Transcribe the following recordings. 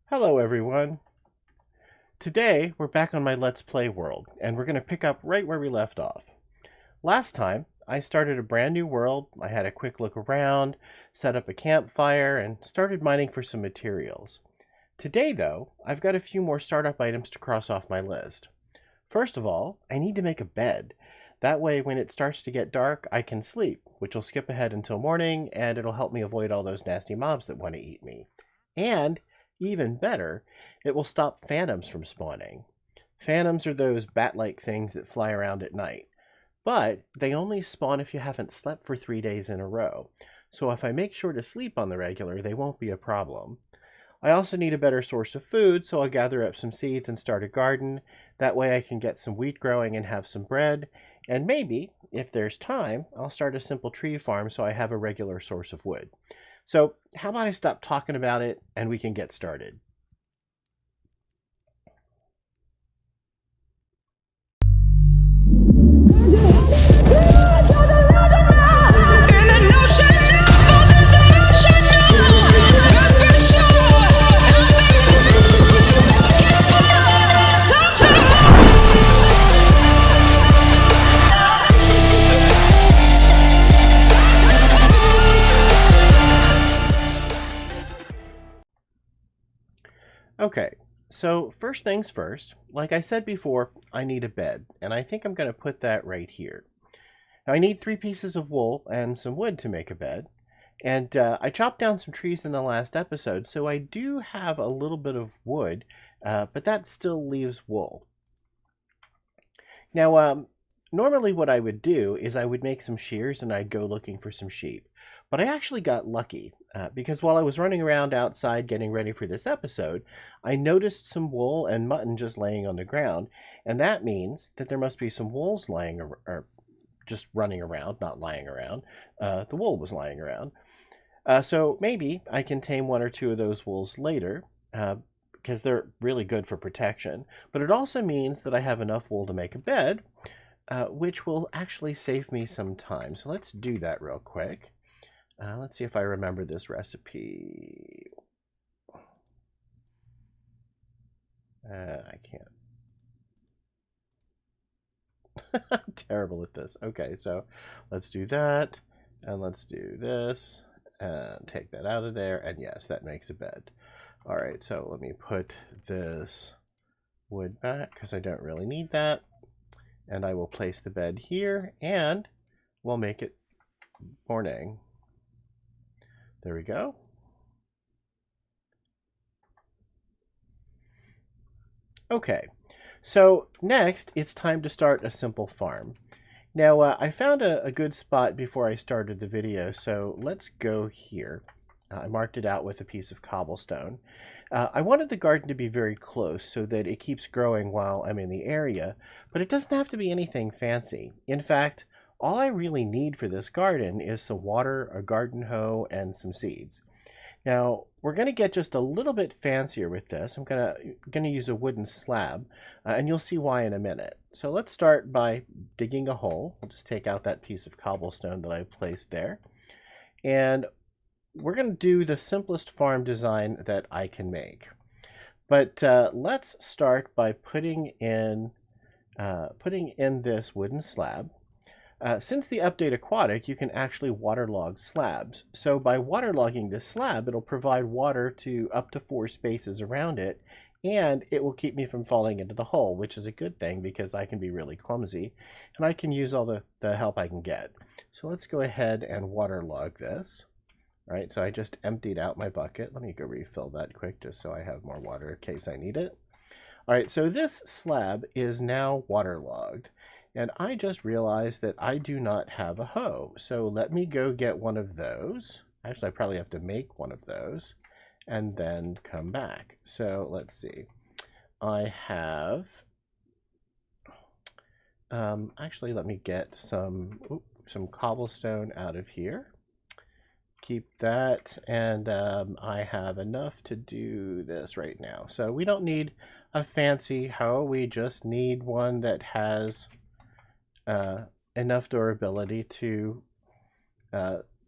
Hello everyone! Today we're back on my Let's Play world, and we're going to pick up right where we left off. Last time, I started a brand new world, I had a quick look around, set up a campfire, and started mining for some materials. Today though, I've got a few more startup items to cross off my list. First of all, I need to make a bed. That way when it starts to get dark, I can sleep, which will skip ahead until morning, and it'll help me avoid all those nasty mobs that want to eat me. And even better, it will stop phantoms from spawning. Phantoms are those bat-like things that fly around at night, but they only spawn if you haven't slept for 3 days in a row. So if I make sure to sleep on the regular, they won't be a problem. I also need a better source of food, so I'll gather up some seeds and start a garden. That way I can get some wheat growing and have some bread. And maybe, if there's time, I'll start a simple tree farm so I have a regular source of wood. So how about I stop talking about it and we can get started? Okay, so first things first, like I said before, I need a bed, and I think I'm going to put that right here. Now I need 3 pieces of wool and some wood to make a bed, and I chopped down some trees in the last episode, so I do have a little bit of wood, but that still leaves wool. Now, normally what I would do is I would make some shears and I'd go looking for some sheep. But I actually got lucky because while I was running around outside getting ready for this episode, I noticed some wool and mutton just laying on the ground. And that means that there must be some wolves lying or just running around, not lying around. The wool was lying around. So maybe I can tame 1 or 2 of those wolves later. Because they're really good for protection. But it also means that I have enough wool to make a bed, which will actually save me some time. So let's do that real quick. Let's see if I remember this recipe. I can't. I'm terrible at this. Okay, so let's do that, and let's do this, and take that out of there, and yes, that makes a bed. All right, so let me put this wood back because I don't really need that. And I will place the bed here and we'll make it morning. There we go. Okay, so next it's time to start a simple farm. Now I found a good spot before I started the video, so let's go here. I marked it out with a piece of cobblestone. I wanted the garden to be very close so that it keeps growing while I'm in the area, but it doesn't have to be anything fancy. In fact, all I really need for this garden is some water, a garden hoe, and some seeds. Now, we're going to get just a little bit fancier with this. I'm going to use a wooden slab, and you'll see why in a minute. So let's start by digging a hole. I'll just take out that piece of cobblestone that I placed there. And we're going to do the simplest farm design that I can make. But let's start by putting in this wooden slab. Since the update Aquatic, you can actually waterlog slabs. So by waterlogging this slab, it'll provide water to up to 4 spaces around it, and it will keep me from falling into the hole, which is a good thing because I can be really clumsy, and I can use all the help I can get. So let's go ahead and waterlog this. All right, so I just emptied out my bucket. Let me go refill that quick just so I have more water in case I need it. All right, so this slab is now waterlogged, and I just realized that I do not have a hoe. So let me go get one of those. Actually, I probably have to make one of those and then come back. So let's see. I have, actually, let me get some cobblestone out of here. Keep that, and I have enough to do this right now. So we don't need a fancy hoe, we just need one that has enough durability to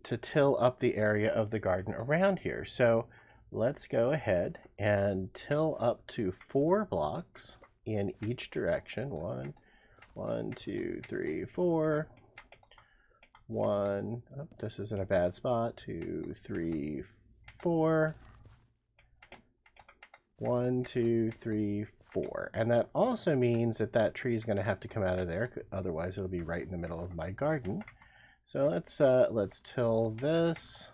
till up the area of the garden around here. So let's go ahead and till up to 4 blocks in each direction. 1, 2, 3, 4. 1, oh, this is in a bad spot. 2, 3, 4. 1, 2, 3, 4. And that also means that that tree is going to have to come out of there, otherwise it'll be right in the middle of my garden. So let's till this.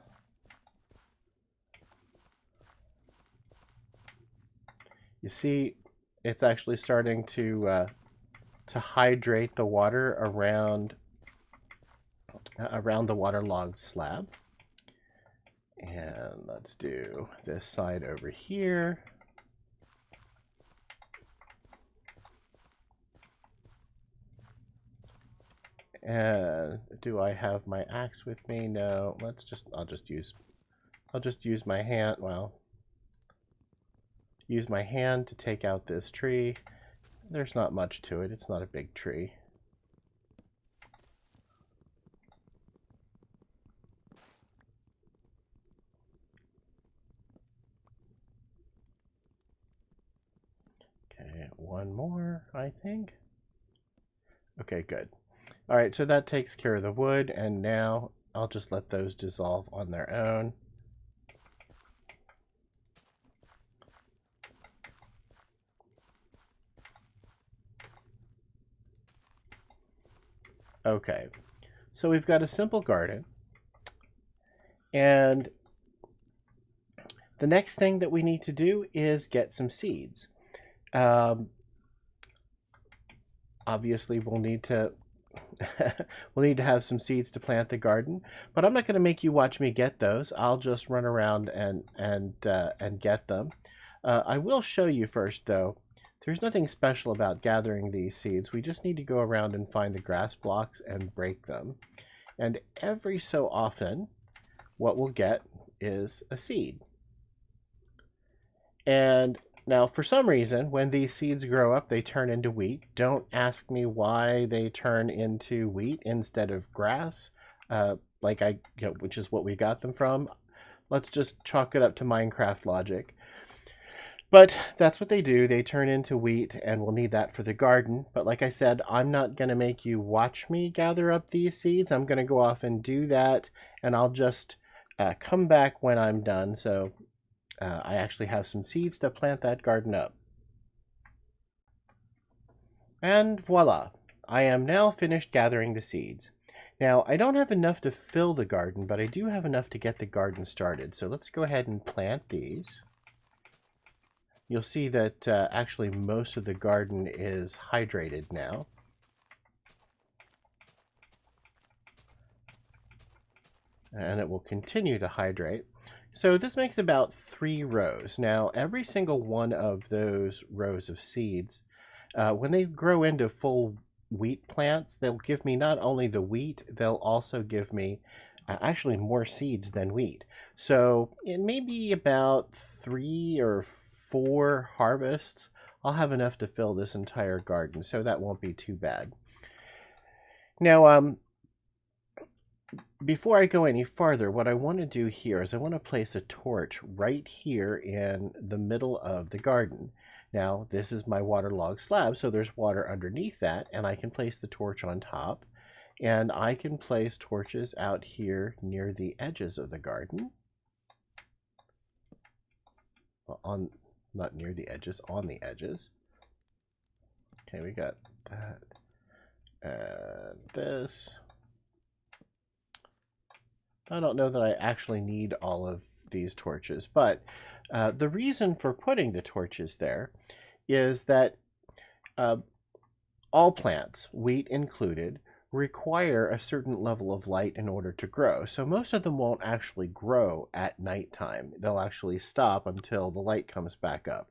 You see, it's actually starting to hydrate the water around the waterlogged slab. And let's do this side over here. And do I have my axe with me? No. I'll just use my hand. Well, use my hand to take out this tree. There's not much to it. It's not a big tree. Okay, one more, I think. Okay, good. All right, so that takes care of the wood, and now I'll just let those dissolve on their own. Okay, so we've got a simple garden, and the next thing that we need to do is get some seeds. Obviously, we'll need to have some seeds to plant the garden, but I'm not going to make you watch me get those. I'll just run around and get them. I will show you first, though. There's nothing special about gathering these seeds. We just need to go around and find the grass blocks and break them. And every so often, what we'll get is a seed. And now, for some reason, when these seeds grow up, they turn into wheat. Don't ask me why they turn into wheat instead of grass, which is what we got them from. Let's just chalk it up to Minecraft logic. But that's what they do. They turn into wheat, and we'll need that for the garden. But like I said, I'm not going to make you watch me gather up these seeds. I'm going to go off and do that, and I'll just come back when I'm done. So I actually have some seeds to plant that garden up. And voila, I am now finished gathering the seeds. Now, I don't have enough to fill the garden, but I do have enough to get the garden started. So let's go ahead and plant these. You'll see that actually most of the garden is hydrated now. And it will continue to hydrate. So this makes about 3 rows. Now, every single one of those rows of seeds, when they grow into full wheat plants, they'll give me not only the wheat, they'll also give me actually more seeds than wheat. So it may be about 3 or 4 harvests. I'll have enough to fill this entire garden, so that won't be too bad. Now, before I go any farther, what I want to do here is I want to place a torch right here in the middle of the garden. Now, this is my waterlogged slab, so there's water underneath that, and I can place the torch on top. And I can place torches out here near the edges of the garden. Well, not near the edges, on the edges. Okay, we got that. And this. I don't know that I actually need all of these torches, but the reason for putting the torches there is that all plants, wheat included, require a certain level of light in order to grow. So most of them won't actually grow at nighttime. They'll actually stop until the light comes back up.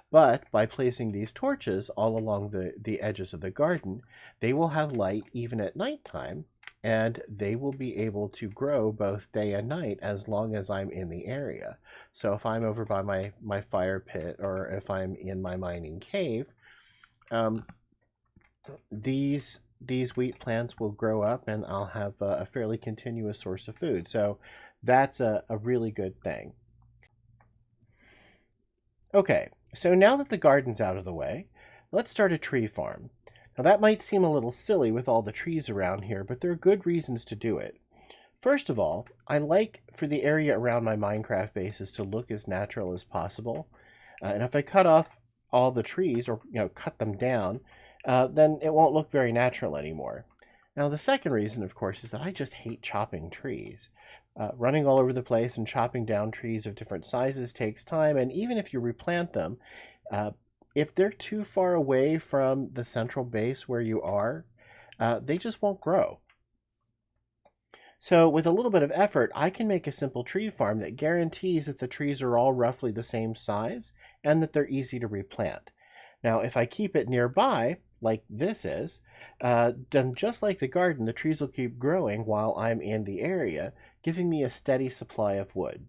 But by placing these torches all along the edges of the garden, they will have light even at nighttime, and they will be able to grow both day and night as long as I'm in the area. So if I'm over by my fire pit, or if I'm in my mining cave, these wheat plants will grow up, and I'll have a fairly continuous source of food. So that's a really good thing. Okay, so now that the garden's out of the way, let's start a tree farm. Now that might seem a little silly with all the trees around here, but there are good reasons to do it. First of all, I like for the area around my Minecraft bases to look as natural as possible. And if I cut off all the trees or cut them down, then it won't look very natural anymore. Now the second reason, of course, is that I just hate chopping trees. Running all over the place and chopping down trees of different sizes takes time, and even if you replant them, uh, if they're too far away from the central base where you are, they just won't grow. So with a little bit of effort, I can make a simple tree farm that guarantees that the trees are all roughly the same size and that they're easy to replant. Now, if I keep it nearby, like this is, then just like the garden, the trees will keep growing while I'm in the area, giving me a steady supply of wood.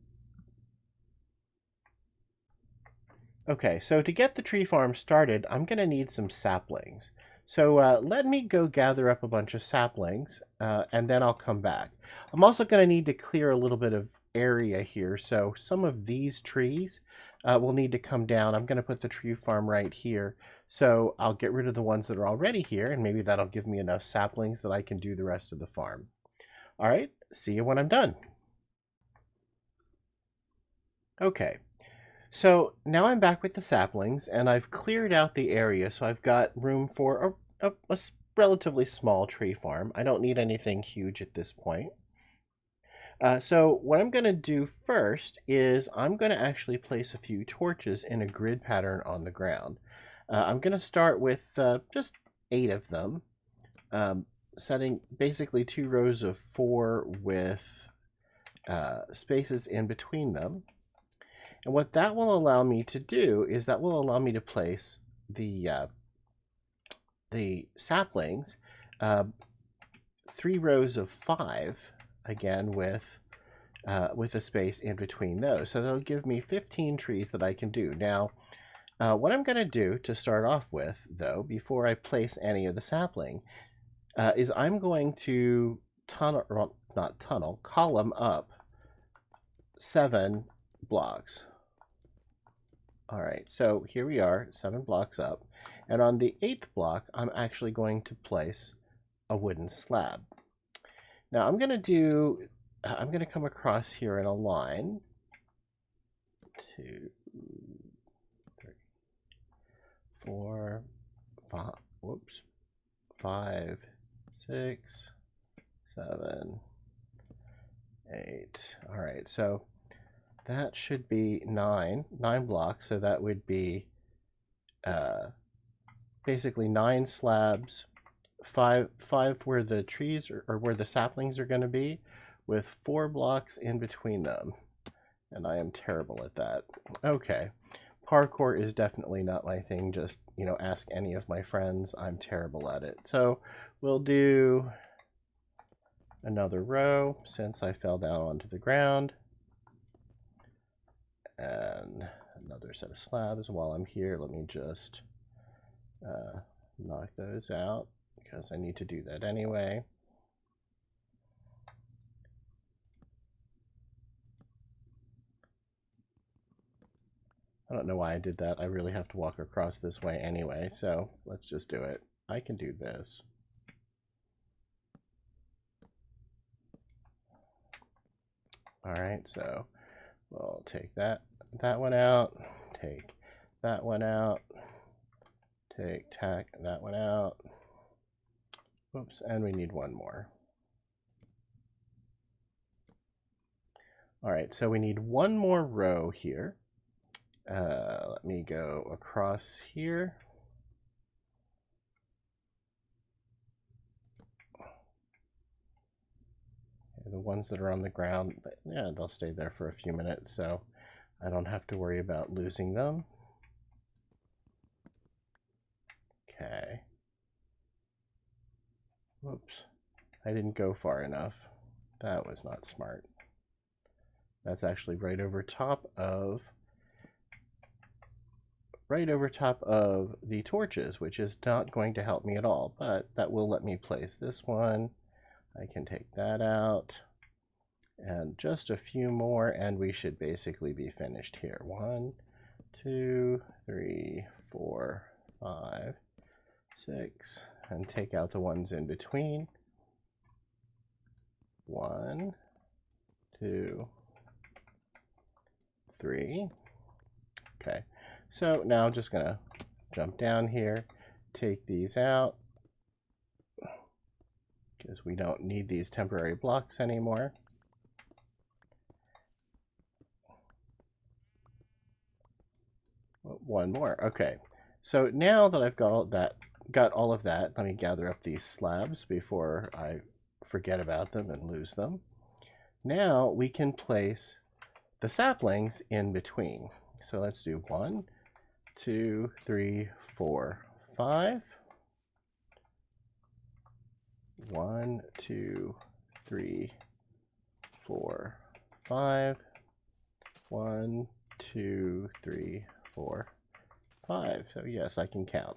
Okay, so to get the tree farm started, I'm going to need some saplings. So let me go gather up a bunch of saplings, and then I'll come back. I'm also going to need to clear a little bit of area here, so some of these trees will need to come down. I'm going to put the tree farm right here, so I'll get rid of the ones that are already here, and maybe that'll give me enough saplings that I can do the rest of the farm. All right, see you when I'm done. Okay. So now I'm back with the saplings, and I've cleared out the area, so I've got room for a relatively small tree farm. I don't need anything huge at this point. So what I'm going to do first is I'm going to actually place a few torches in a grid pattern on the ground. I'm going to start with just 8 of them, setting basically 2 rows of 4 with spaces in between them. And what that will allow me to do is that will allow me to place the saplings, 3 rows of 5, again with a space in between those. So that'll give me 15 trees that I can do. Now, what I'm going to do to start off with, though, before I place any of the sapling, is I'm going to column up 7 blocks. All right, so here we are, 7 blocks up. And on the 8th block, I'm actually going to place a wooden slab. Now I'm going to come across here in a line. 2, 3, 4, 5, whoops, 5, 6, 7, 8. All right, so that should be 9 blocks, so that would be basically 9 slabs, 5 where the trees or where the saplings are going to be, with 4 blocks in between them. And I am terrible at that. Okay, parkour is definitely not my thing. Just, ask any of my friends. I'm terrible at it. So we'll do another row since I fell down onto the ground. And another set of slabs. While I'm here, let me just knock those out because I need to do that anyway. I don't know why I did that. I really have to walk across this way anyway, so let's just do it. I can do this. All right, so we'll take that one out, take that one out, tack that one out. Whoops, and we need one more. All right, so we need one more row here. Let me go across here. The ones that are on the ground, yeah, they'll stay there for a few minutes, so I don't have to worry about losing them. Okay. Whoops. I didn't go far enough. That was not smart. That's actually right over top of the torches, which is not going to help me at all, but that will let me place this one. I can take that out, and just a few more, and we should basically be finished here. 1, 2, 3, 4, 5, 6, and take out the ones in between. 1, 2, 3. Okay, so now I'm just going to jump down here, take these out, because we don't need these temporary blocks anymore. One more. Okay, so now that I've got all of that, let me gather up these slabs before I forget about them and lose them. Now we can place the saplings in between. So let's do 1, 2, 3, 4, 5. 1, 2, 3, 4, 5. 1, 2, 3, 4, 5. So yes, I can count.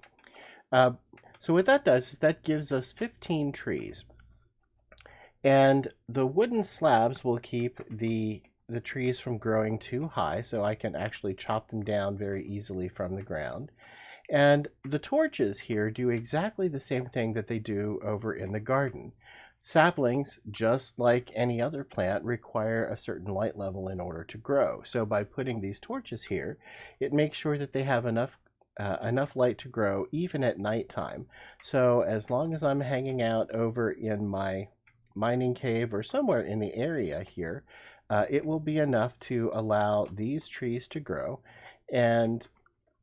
So what that does is that gives us 15 trees. And the wooden slabs will keep the trees from growing too high, so I can actually chop them down very easily from the ground. And the torches here do exactly the same thing that they do over in the garden. Saplings, just like any other plant, require a certain light level in order to grow. So by putting these torches here, it makes sure that they have enough light to grow even at nighttime. So as long as I'm hanging out over in my mining cave or somewhere in the area here, it will be enough to allow these trees to grow and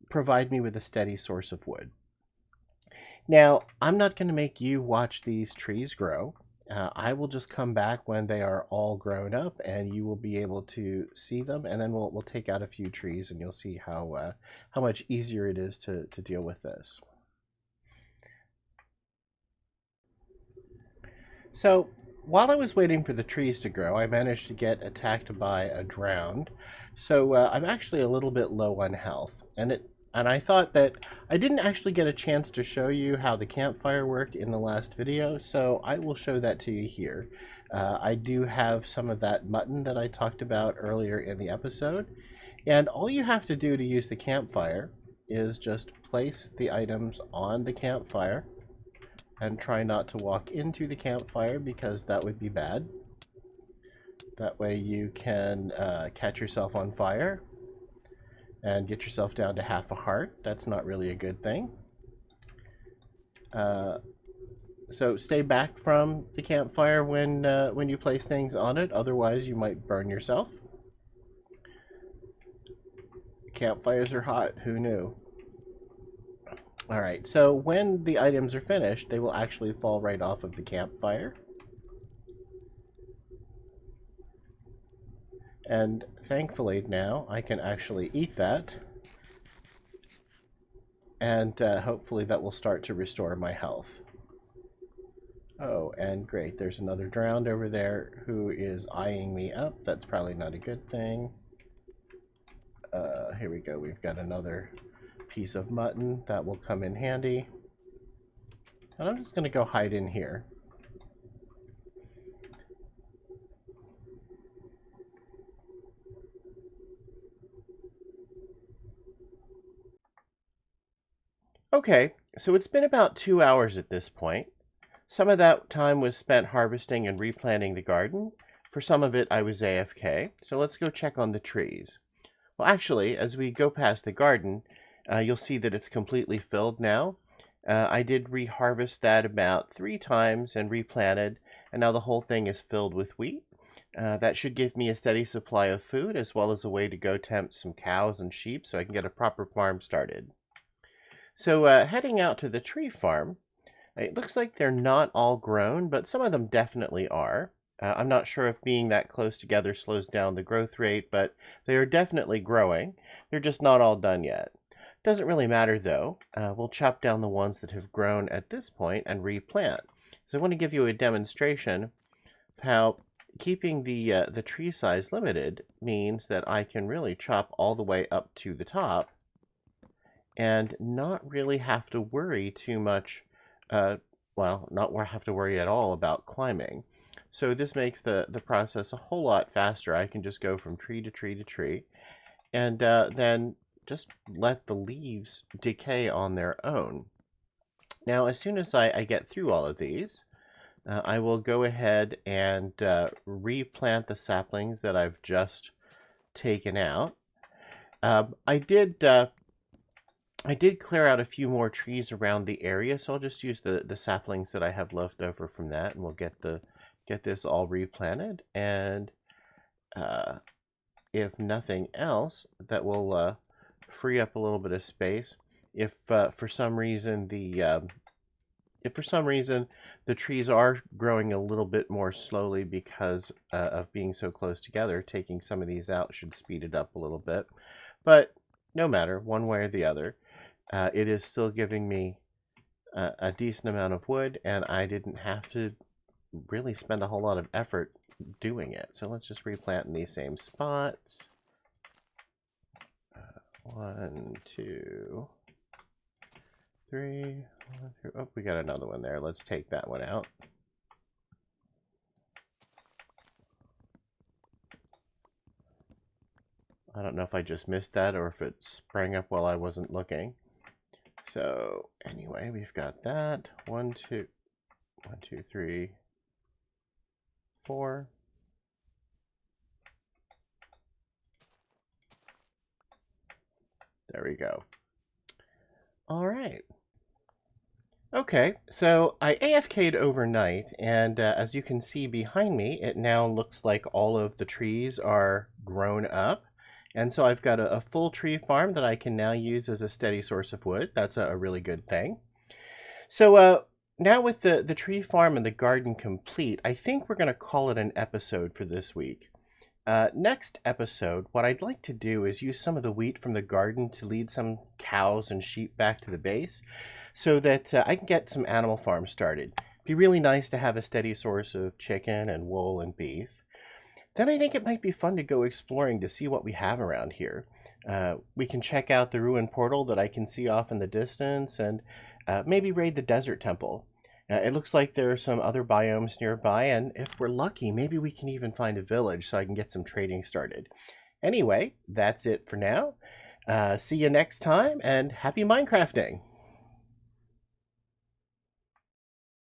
provide me with a steady source of wood. Now, I'm not going to make you watch these trees grow. I will just come back when they are all grown up, and you will be able to see them, and then we'll take out a few trees, and you'll see how much easier it is to deal with this. So, while I was waiting for the trees to grow, I managed to get attacked by a drowned. So I'm actually a little bit low on health, and I thought that I didn't actually get a chance to show you how the campfire worked in the last video, so I will show that to you here. I do have some of that mutton that I talked about earlier in the episode, and all you have to do to use the campfire is just place the items on the campfire and try not to walk into the campfire because that would be bad. That way you can catch yourself on fire and get yourself down to half a heart. That's not really a good thing. So stay back from the campfire when you place things on it, otherwise you might burn yourself. Campfires are hot, who knew? Alright, so when the items are finished, they will actually fall right off of the campfire. And thankfully now I can actually eat that. And hopefully that will start to restore my health. Oh, and great, there's another drowned over there who is eyeing me up. That's probably not a good thing. Here we go, we've got another piece of mutton that will come in handy. And I'm just going to go hide in here. Okay, so it's been about 2 hours at this point. Some of that time was spent harvesting and replanting the garden. For some of it, I was AFK. So let's go check on the trees. Well, actually, as we go past the garden, you'll see that it's completely filled now. I did reharvest that about 3 times and replanted, and now the whole thing is filled with wheat. That should give me a steady supply of food, as well as a way to go tempt some cows and sheep so I can get a proper farm started. So heading out to the tree farm, it looks like they're not all grown, but some of them definitely are. I'm not sure if being that close together slows down the growth rate, but they are definitely growing. They're just not all done yet. Doesn't really matter though. We'll chop down the ones that have grown at this point and replant. So I want to give you a demonstration of how keeping the tree size limited means that I can really chop all the way up to the top and not really have to worry too much, well, not have to worry at all about climbing. So this makes the process a whole lot faster. I can just go from tree to tree to tree and then just let the leaves decay on their own. Now, as soon as I get through all of these, I will go ahead and replant the saplings that I've just taken out. I did clear out a few more trees around the area, so I'll just use the saplings that I have left over from that, and we'll get this all replanted. And if nothing else, that will free up a little bit of space. If for some reason the trees are growing a little bit more slowly because of being so close together, taking some of these out should speed it up a little bit. But no matter, one way or the other, it is still giving me a decent amount of wood, and I didn't have to really spend a whole lot of effort doing it. So let's just replant in these same spots. 1, 2, 3. 1, 2. Oh, we got another one there. Let's take that one out. I don't know if I just missed that or if it sprang up while I wasn't looking. So anyway, we've got that. 1, 2, 1, 2, 3, 4. There we go. All right. Okay, so I AFK'd overnight, and as you can see behind me, it now looks like all of the trees are grown up. And so I've got a full tree farm that I can now use as a steady source of wood. That's a really good thing. So now with the tree farm and the garden complete, I think we're going to call it an episode for this week. Next episode, what I'd like to do is use some of the wheat from the garden to lead some cows and sheep back to the base so that I can get some animal farms started. It'd be really nice to have a steady source of chicken and wool and beef. Then I think it might be fun to go exploring to see what we have around here. We can check out the ruined portal that I can see off in the distance and maybe raid the desert temple. It looks like there are some other biomes nearby, and if we're lucky, maybe we can even find a village so I can get some trading started. Anyway, that's it for now. See you next time, and happy Minecrafting!